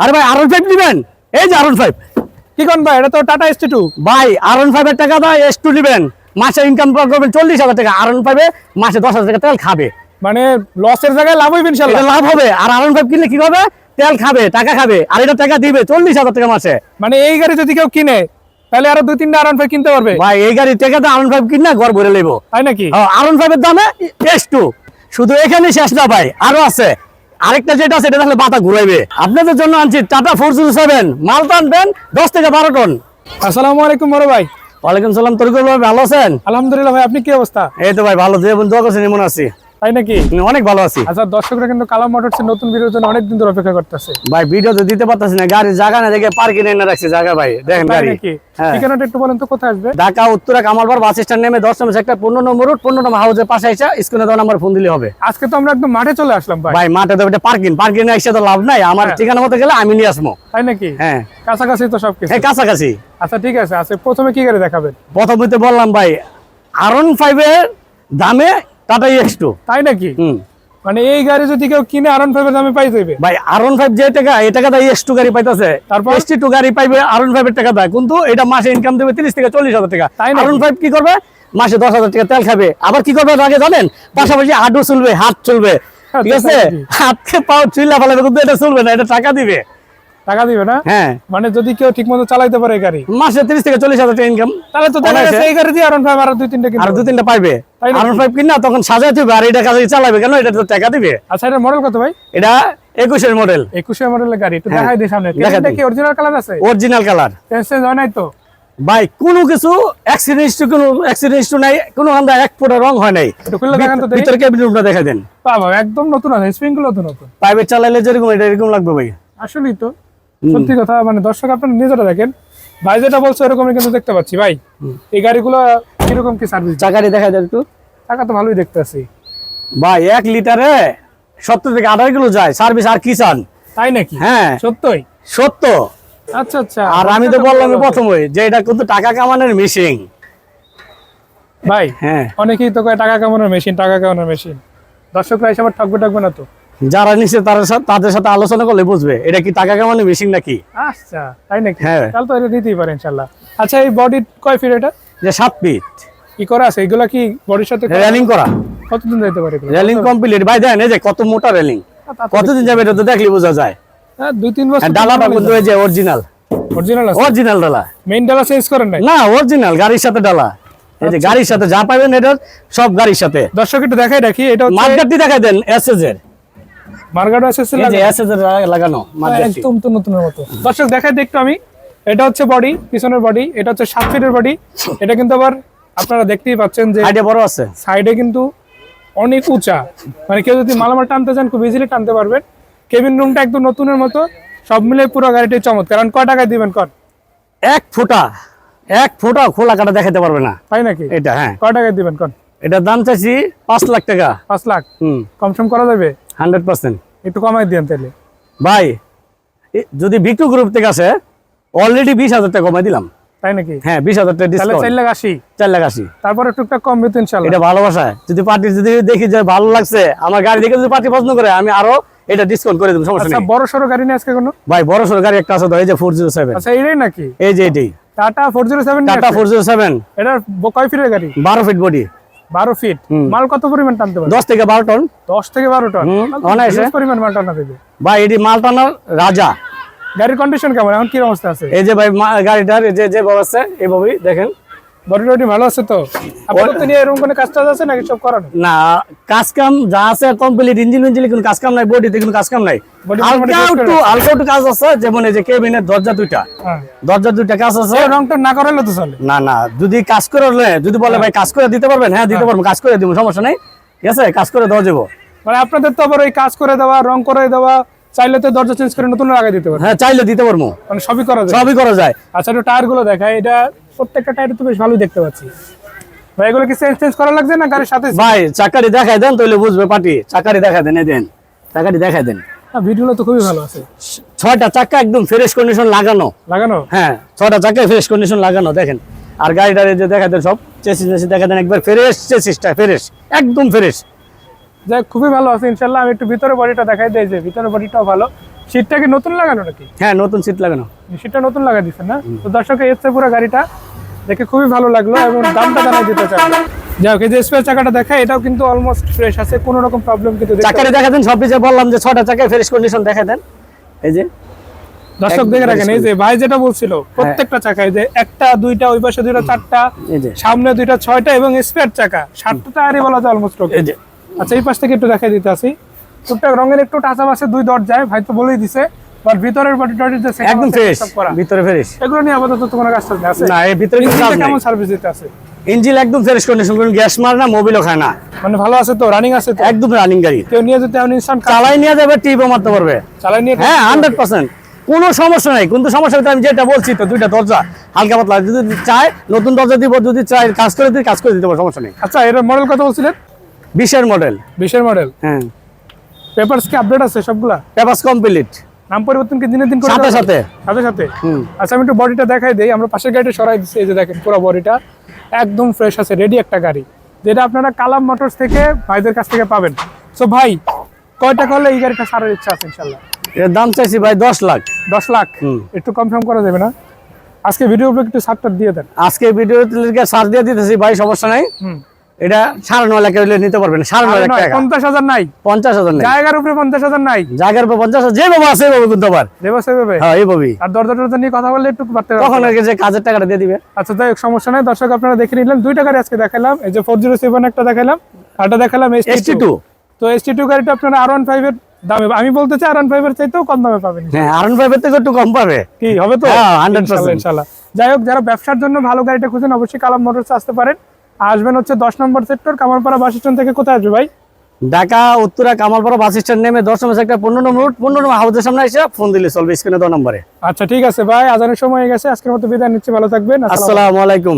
আরে ভাই R15 নিবেন, এই যে R15। কি কোন ভাই, এটা তো টাটা ST2 ভাই R15 এর টাকা দাও, S2 নিবেন, মাসে ইনকাম করবেন 40,000 টাকা। R15 এ মাসে 10,000 টাকা তেল খাবে, মানে লসের জায়গায় লাভ হইবে ইনশাআল্লাহ। এটা লাভ হবে। আর R15 কিনলে কি হবে, তেল খাবে, টাকা খাবে, আর এটা টাকা দিবে 40,000 টাকা মাসে। মানে এই গাড়ি যদি কেউ কিনে তাহলে আরো 2-3টা R15 কিনতে পারবে ভাই এই গাড়ি টাকা তো R15 কিনা ঘর ভরে লইবো, তাই নাকি? R15 এর দামে S2। শুধু এখানে শেষ না ভাই, আরো আছে। আরেকটা যেটা আছে এটা তাহলে বাতা ঘুরাইবে। আপনাদের জন্য আনছি টাটা 407, মাল টানবেন 10 থেকে 12 টন। আসসালামু আলাইকুম বড় ভাই। ওয়ালাইকুম সালাম। তরিকুল ভাই ভালো আছেন? আলহামদুলিল্লাহ ভাই, আপনি কি অবস্থা? এই তো ভাই ভালো, দোয়া করছেন, এমন আছি। তাই নাকি? অনেক ভালো আছি। আচ্ছা, দর্শকরা কিন্তু কালাম মোটরস এর নতুন ভিডিওর জন্য অনেক দিন ধরে অপেক্ষা করতেছে। ভাই ভিডিও তো দিতে পারতাছি না, গাড়ির জায়গা না দেখে পার্কিং এনে রাখছি জায়গা। ভাই দেখেন তাই গাড়ি। নাকি? হ্যাঁ। ঠিকানাটা একটু বলেন তো, কোথায় আসবে? ঢাকা উত্তরা কামালপাড় বাস স্ট্যান্ড নেমে 10 নম্বর সেক্টর 15 নম্বর রুট 15 নম্বর হাউসের পাশে এসে স্ক্রিনে দেওয়া নাম্বার ফোন দিলে হবে। আজকে তো আমরা একদম মাঠে চলে আসলাম ভাই। ভাই মাঠে তো এটা পার্কিং এসে তো লাভ নাই, আমার ঠিকানা মতো গেলে আমি নিয়ে আসবো। তাই নাকি? হ্যাঁ কাছাকাছি তো সবকিছু। এই কাছাকাছি। আচ্ছা ঠিক আছে, আজকে প্রথমে কি গাড়ি দেখাবেন? প্রথমে বললাম ভাই R15 এর দামে টাটা X2। তাই নাকি? হুম। মানে এই গাড়ি যদি কেউ কিনে R15 এর দামে পাই যাবে ভাই R15 যে টাকা, এই টাকা দিয়ে S2 গাড়ি পাইতাছে, তারপর ST2 গাড়ি পাইবে R15 এর টাকা দেয়, কিন্তু এটা মাসে ইনকাম দেবে 30 থেকে 40,000 টাকা। তাই নাকি? R15 কি করবে, মাসে 10,000 টাকা তেল খাবে। আবার কি করবে আগে জানেন, পাশাপাশি হাঁটু চলবে, হাত চলবে, ঠিক আছে? হাতকে পাও চুইলা ফেলাবে, কিন্তু এটা চলবে না, এটা টাকা দিবে। টাকা দিবে না? হ্যাঁ। মানে যদি কেউ ঠিকমতো চালাইতে পারে এই গাড়ি, মাসে 30 থেকে 40,000 টাকা ইনকাম, তাহলে তো দেখা যাচ্ছে এই গাড়ি দিয়ে R15 আরো 2-3টা কিনতে আর পারবে। 2-3টা পাইবে। তাই নাকি? R15 কিনা তখন সাজাইতে হবে, আর এটা কাজে চালাবে কেন, এটা তো টাকা দিবে। আচ্ছা, এটা মডেল কত ভাই? এটা 21 এর মডেল। 21 মডেলের গাড়ি, একটু হ্যাঁ, দেখাই দিই সামনে। দেখাই এটা দিই। কি অরিজিনাল কালার আছে? Original colour. চেঞ্জ হয় নাই তো? ভাই কোনো কিছু কোনো অ্যাক্সিডেন্ট নাই, কোনো হান্দা এক ফোঁটা রং হয় নাই। একটু খুলে দেখান তো দেখি। ভিতরে কেবিন রুমটা দেখাই দেন। বাবা একদম নতুন আছে, স্প্রিং গুলো তো নতুন। প্রাইভেট চালাইলে যেরকম এটা এরকম লাগবে ভাই। আসলেই তো সত্যি কথা, মানে দর্শক আপনারা নিজেরা দেখেন, ভাই যেটা বলছে এরকমই কিন্তু দেখতে পাচ্ছি। ভাই এই গাড়িগুলো কিরকম কি সার্ভিস? চাকাটি দেখাই দেন একটু। টাকা তো ভালোই দেখতে আছি ভাই 1 লিটারে 70 থেকে 18 কিলো যায় সার্ভিস, আর কি চান? তাই নাকি? হ্যাঁ সত্যই? সত্য। আচ্ছা আচ্ছা। আর আমি তো বললাম প্রথমে যে এটা কিন্তু টাকা কামানোর মেশিন। ভাই হ্যাঁ, অনেকেই তো কয় টাকা কামানোর মেশিন, টাকা কামানোর মেশিন। দর্শকরা এসে আবার ঠকবে না তো? যারা নিচ্ছে তাদের সাথে আলোচনা করলে বুঝবে এটা কি টাকা কামানোর মেশিন নাকি। আচ্ছা তাই নাকি? হ্যাঁ। তাহলে তো এটা দিতেই পারে ইনশাল্লাহ। আচ্ছা, এই বডি কয় ফিট এটা? যে 7 ফিট কি করা আছে এগুলা? কি বডির সাথে রেলিং করা, কতদিন যাইতে পারে এগুলো? Railing complete. ভাই দেন এই যে কত মোটা রেলিং, কতদিন যাবে এটা তো দেখলে বোঝা যায়। হ্যাঁ, 2-3 বছর। ডালাটা কিন্তু এই যে অরিজিনাল, অরিজিনাল আছে? অরিজিনাল ডালা মেইন ডালা চেঞ্জ করেন নাই? না, অরিজিনাল গাড়ির সাথে ডালা। এই যে গাড়ির সাথে যা পাবেন এটা সব গাড়ির সাথে। দর্শক একটু দেখাই রাখি, এটা হচ্ছে মার্কেটটি দেখাই দেন এসএস এর, মার্গাটো এসএসএল এই যে এসএস এর লাগানো মার্কেটটি। একদম তো নতুনের মতো। দর্শক দেখাই দেখতো আমি, এটা হচ্ছে বডি, পিছনের বডি, এটা হচ্ছে 7 ফিটের বডি। এটা কিন্তু আবার আপনারা দেখতেই পাচ্ছেন যে আইডিয়া বড় আছে, সাইডে কিন্তু অনেক উঁচা, মানে কেউ যদি মালামাল টানতে চান খুব ইজিলি টানতে পারবেন। কেবিন রুমটা একদম নতুনের মতো, সব মিলে পুরো গাড়িটি চমৎকার। কারণ কয় টাকায় দিবেন কর? এক ফোঁটা খোলা কাটা দেখাতে পারবে না। তাই নাকি? এটা হ্যাঁ, কয় টাকায় দিবেন কর? এটার দাম চাইছি 5 লাখ টাকা। 5 লাখ? হুম, কম সম করা যাবে? 100%। একটু কমাই দিন তাহলে। ভাই যদি বিট্টু গ্রুপ থেকে আসে অলরেডি 20,000 টাকা কমাই দিলাম। তাই নাকি? হ্যাঁ, 20,000 টাকা তাহলে ডিসকাউন্ট। 4,80,000। 4,80,000। তারপরে টুকটাক কমবে তো ইনশাআল্লাহ। এটা ভালোবাসা। যদি পার্টি যদি দেখি যে ভালো লাগছে, আমার গাড়ি দেখে যদি পার্টি পছন্দ করে, আমি আরো এটা ডিসকাউন্ট করে দেব, সমস্যা আচ্ছা, নেই। বড় সরো গাড়ি নিয়ে আজকে কোনো? ভাই বড় সরো গাড়ি একটা আছে তো, এই যে 407। আচ্ছা, এইটাই নাকি? এই যে এটাই টাটা 407? টাটা 407, এটা কয় ফিটের গাড়ি? 12 ফিট বডি, 12 ফিট। মাল কত পরিমাণ টানতে পারে? 10 থেকে 12 টন। 10 থেকে 12 টন? অনায়াসে হিউজ পরিমাণ মাল টানা দেবে। ভাই এটি মাল টানার রাজা। গাড়ির কন্ডিশন কেমন, এখন কি অবস্থা আছে? এই যে ভাই গাড়িটার এই যে অবস্থা এইভাবেই দেখেন। বডি টডি ভালো আছে তো? আপাতত নিয়ে এরকম কোনো কাজ টাজ আছে নাকি সব করানো? না, কাজ কাম যা আছে কমপ্লিট, ইঞ্জিন কোনো কাজ কাম নাই, বডিতে কোনো কাজ কাম নাই। হালকা একটু কাজ আছে, যেমন এই যে কেবিনের দরজা দুইটা কাজ আছে। রংটা না করালে তো চলে? না, যদি কাজ করে যদি বলে ভাই কাজ করে দিতে পারবেন, হ্যাঁ দিতে পারবো, কাজ করে দিব, সমস্যা নাই, ঠিক আছে, কাজ করে দেওয়া যাবো। মানে আপনাদের তো আবার ওই কাজ করে দেওয়া, রং করে দেওয়া, চাইলে তো দরজা চেঞ্জ করে নতুন লাগাই দিতে পারবে? হ্যাঁ, চাইলে দিতে পারবো, মানে সবই করা যায়? সবই করা যায়। আচ্ছা, একটু টায়ার গুলো দেখায়। এটা প্রত্যেকটা টায়ার তো বেশ ভালোই দেখতে পাচ্ছি ভাই। এগুলো কি চেঞ্জ করা লাগছে না গাড়ির সাথে? ভাই চাকারি দেখাই দেন তাহলে বুঝবে পার্টি। চাকারি দেখাই দেন, এই দেন চাকারি দেখাই দেন। ভিডিওগুলো তো খুবই ভালো আছে। 6টা চাকা একদম ফ্রেশ কন্ডিশন লাগানো। হ্যাঁ, 6টা চাকা ফ্রেশ কন্ডিশন লাগানো দেখেন। আর গাড়িটার যে দেখাই দেন, সব চেসিস দেখাই দেন, একবার ফ্রেশ চেসিসটা, ফ্রেশ একদম ফ্রেশ। যাই খুবই ভালো আছে ইনশাল্লাহ। আমি একটু ভিতরে বডিটা দেখাই দেই, যে ভিতরে বডিটাও ভালো, সিটটা কি নতুন লাগানো নাকি? হ্যাঁ, নতুন সিট লাগানো। সিটটা নতুন লাগা দিচ্ছেন না? তো দর্শক এসছে পুরো গাড়িটা দেখে খুবই ভালো লাগলো এবং দামটা জানাই দিতে চাই। যাই হোক, এই যে স্পেয়ার চাকাটা দেখা, এটাও কিন্তু অলমোস্ট ফ্রেশ আছে, কোনো রকম প্রবলেম কিন্তু দেখতে চাকাটা দেখা দেন, সব কিছু বললাম যে 6টা চাকায় ফ্রেশ কন্ডিশন দেখা দেন। এই যে দর্শক দেখে রাখেন, এই যে ভাই যেটা বলছিল প্রত্যেকটা চাকায় যে একটা দুইটা, ওই পাশে দুইটা চারটা, এই যে সামনে দুইটা 6টা এবং স্পেয়ার চাকা 7টা টায়ারই বলা যায় অলমোস্ট ওকে। এই যে আচ্ছা, এই পাশ থেকে একটু দেখাই দিতে আসি। টুকটাক রঙের একটু টাচআপ আছে দুই দরজায়, ভাই তো বলেই দিছে, বাট ভিতরের বডি টডি যে একদম ফ্রেশ, ভিতরে ফ্রেশ। এগুলো নিয়ে আপাতত তোমার কাছে আছে না, এই ভিতরে কিছু কাজ নাই। কেমন সার্ভিস দিতে আছে? ইঞ্জিন একদম ফ্রেশ কন্ডিশন, কোনো গ্যাস মার না, মোবিলও খায় না, মানে ভালো আছে তো, রানিং আছে তো? একদম রানিং গাড়ি। কেউ নিয়ে যেতে এমন ইনস্ট্যান্ট চালাই নিয়ে যাবে, টিপও মারতে পারবে। চালাই নিয়ে হ্যাঁ, 100% কোনো সমস্যা নাই। কিন্তু সমস্যা হচ্ছে আমি যেটা বলছি তো, দুইটা দরজা হালকা পাতলা, যদি চাই নতুন দরজা দিব, যদি চাই কাজ করে দিতে পারবো, সমস্যা নেই। আচ্ছা, এর মডেল কত বলছিলেন? 20-এর মডেল। 20-এর মডেল। হ্যাঁ, পেপারস কি আপডেট আছে সবগুলা? পেপারস কমপ্লিট, নাম পরিবর্তন কি দিনে দিন করে সাথে দেওয়া হবে? সাথে। সাথে সাথে। আচ্ছা, আমি একটু বডিটা দেখাই দেই। আমরা পাশের গাড়িটা সরাই দিচ্ছি, এই যে দেখেন পুরো বডিটা একদম ফ্রেশ আছে, রেডি একটা গাড়ি, যেটা আপনারা কালাম মোটরস থেকে ভাইদের কাছ থেকে পাবেন। সো ভাই, কয় টাকা হলে এই গাড়িটা সারার ইচ্ছা আছে ইনশাআল্লাহ? এর দাম চাইছি ভাই 10 লাখ। 10 লাখ? একটু কনফার্ম করা যাবে না? আজকে ভিডিও উপরে একটু সারটা দিয়ে দেন। আজকে ভিডিওতে সার দিয়ে দিতেছি ভাই, সমস্যা নাই। এটা 9.5 লাখ হলে নিতে পারবেন। 9.5 লাখ টাকা। 50,000 নাই? 50,000 নাই। জায়গার উপরে 50,000 নাই? জায়গার উপর 50,000 যে বাবা আছে বাবা কিন্তু আবার। দেবো সেভাবে? হ্যাঁ, এই ভাবি। আর দরজা টরজা নিয়ে কথা বললে একটু বাড়তে তখন আগে যে কাজের টাকাটা দিয়ে দিবে। আচ্ছা, যাই হোক, সমস্যা নাই। দর্শক আপনারা দেখে নিলেন, দুইটা গাড়ি আজকে দেখালাম। এই যে 407 একটা দেখালাম, আরটা দেখালাম ST2। তো ST2 গাড়িটা আপনারা R15 এর দামে, আমি বলতে চাই R15 এর চাইতেও কম দামে পাবেন। হ্যাঁ, R15 এর থেকে একটু কম পাবে। কি হবে তো? হ্যাঁ, 100% ইনশাআল্লাহ। যাই হোক, যারা ব্যবসার জন্য ভালো গাড়িটা খুঁজেন অবশ্যই কালাম মোটরস আসতে পারেন। আসবেন হচ্ছে 10 নম্বর সেক্টর, কামারপাড়া বাস স্ট্যান্ড থেকে। কোথায় আসবে ভাই? ঢাকা উত্তরা কামালপাড়া বাস স্ট্যান্ড নেমে 10 নম্বর সেক্টর 15 নম্বর রুট, 15 নম্বর হাউসের সামনে এসে ফোন দিলে চলবে, স্ক্রিনে 2 নম্বরে। আচ্ছা, ঠিক আছে ভাই, আজানের সময় হয়ে গেছে, আজকের মতো বিদায় নিচ্ছি, ভালো থাকবেন। আসসালামু আলাইকুম।